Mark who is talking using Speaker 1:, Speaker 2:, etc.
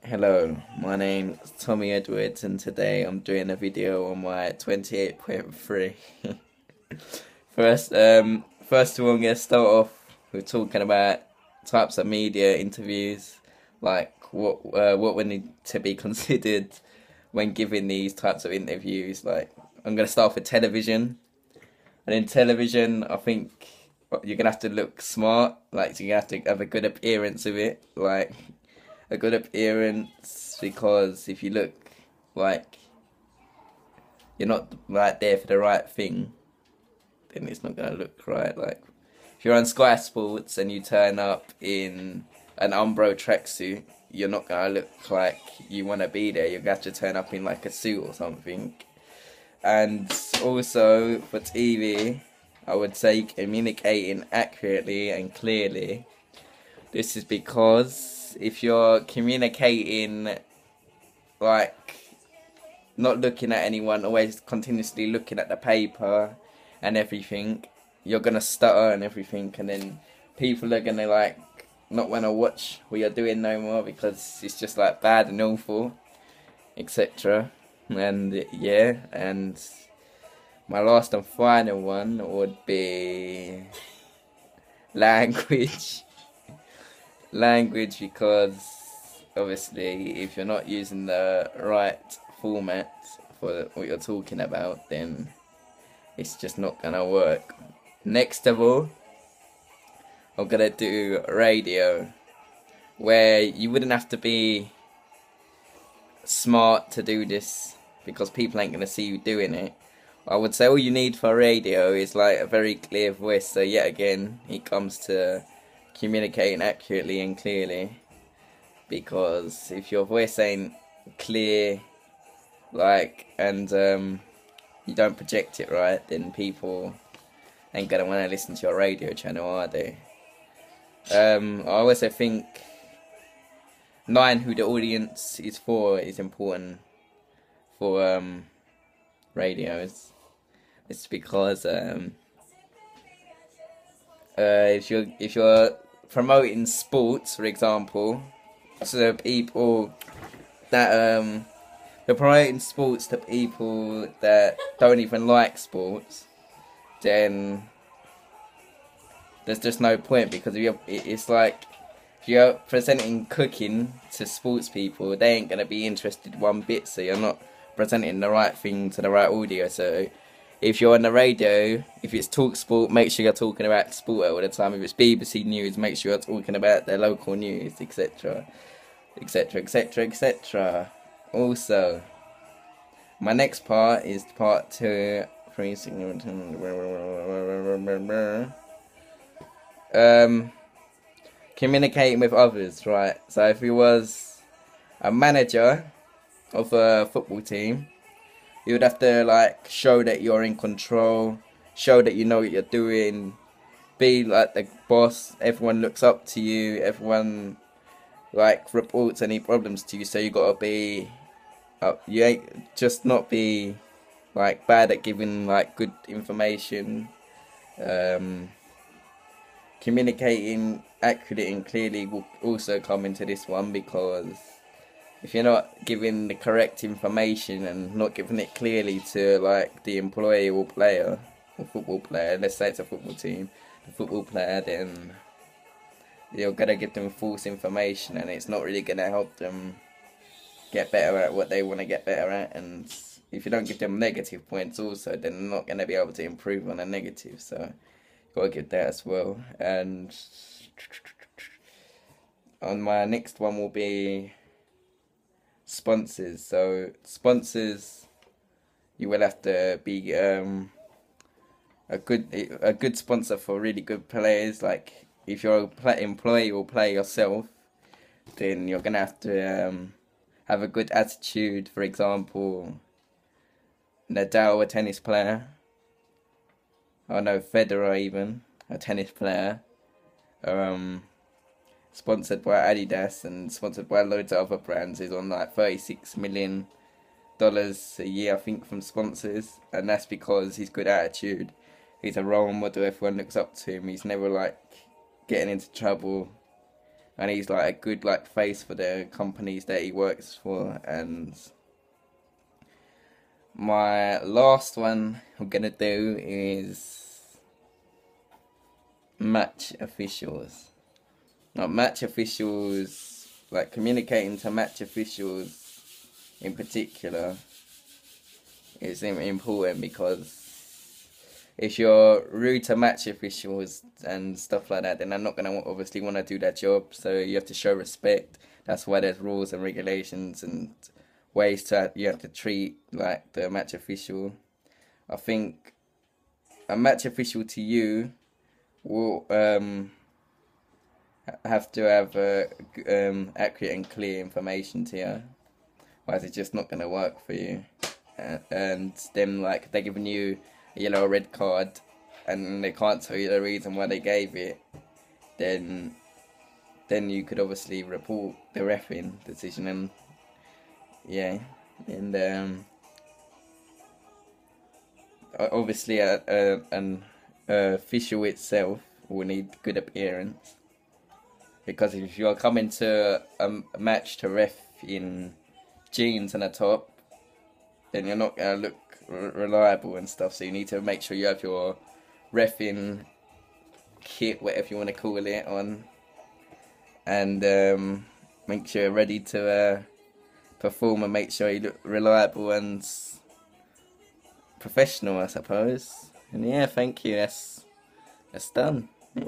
Speaker 1: Hello, my name's Tommy Edwards and today I'm doing a video on my 28.3. First of all, I'm going to start off with talking about types of media interviews, like what would need to be considered when giving these types of interviews. Like, I'm going to start off with television, and in television I think you're going to have to look smart, like, so you're going to have to have a good appearance of it, like a good appearance, because if you look like you're not like there for the right thing, then it's not gonna look right. Like, if you're on Sky Sports and you turn up in an Umbro tracksuit, you're not gonna look like you wanna be there. You're gonna have to turn up in like a suit or something. And also for TV, I would say communicating accurately and clearly. This is because if you're communicating, like, not looking at anyone, always continuously looking at the paper and everything, you're gonna stutter and everything, and then people are gonna like not wanna watch what you're doing no more because it's just like bad and awful, etc. And yeah, and my last and final one would be language. Language, because obviously if you're not using the right format for what you're talking about, then it's just not gonna work. Next of all, I'm gonna do radio, where you wouldn't have to be smart to do this because people ain't gonna see you doing it. I would say all you need for radio is like a very clear voice. So yet again, it comes to communicating accurately and clearly, because if your voice ain't clear, like, and you don't project it right, then people ain't gonna want to listen to your radio channel, are they? I also think knowing who the audience is for is important for radios. It's because if you're promoting sports, for example, to people that you're promoting sports to people that don't even like sports, then there's just no point, because it's like if you're presenting cooking to sports people, they ain't gonna be interested one bit. So you're not presenting the right thing to the right audience. So if you're on the radio, if it's Talk Sport, make sure you're talking about sport all the time. If it's BBC News, make sure you're talking about their local news, etc. etc. etc. etc. Also, my next part is part 2. Communicating with others, right? So if you was a manager of a football team, you would have to like show that you're in control, show that you know what you're doing, be like the boss. Everyone looks up to you, everyone like reports any problems to you, so you gotta be you ain't just not be like bad at giving like good information. Communicating accurately and clearly will also come into this one, because if you're not giving the correct information and not giving it clearly to like the employee or player or football player, let's say it's a football team, the football player, then you're gonna give them false information and it's not really gonna help them get better at what they want to get better at. And if you don't give them negative points also, then they're not gonna be able to improve on a negative. So you gotta give that as well. And on my next one will be sponsors. So sponsors, you will have to be a good sponsor for really good players. Like, if you're a employee or player yourself, then you're gonna have to have a good attitude. For example, Nadal, a tennis player. I know Federer, even a tennis player. Sponsored by Adidas and sponsored by loads of other brands. He's on like $36 million a year, I think, from sponsors, and that's because he's good attitude. He's a role model. Everyone looks up to him. He's never like getting into trouble. and he's like a good like face for the companies that he works for. And my last one I'm gonna do is match officials. Not match officials, like communicating to match officials in particular is important, because if you're rude to match officials and stuff like that, then they're not gonna obviously want to do their job. So you have to show respect. That's why there's rules and regulations and ways to you have to treat like the match official. I think a match official to you will have to have accurate and clear information to you. Otherwise, it's just not gonna work for you. And then like they're giving you a yellow or red card, and they can't tell you the reason why they gave it, then you could obviously report the reffing decision. And yeah, and obviously an official itself will need good appearance, because if you're coming to a match to ref in jeans and a top, then you're not gonna look reliable and stuff. So you need to make sure you have your reffing kit, whatever you want to call it, on, and make sure you're ready to perform, and make sure you look reliable and professional, I suppose. And yeah, thank you. That's done. Yeah.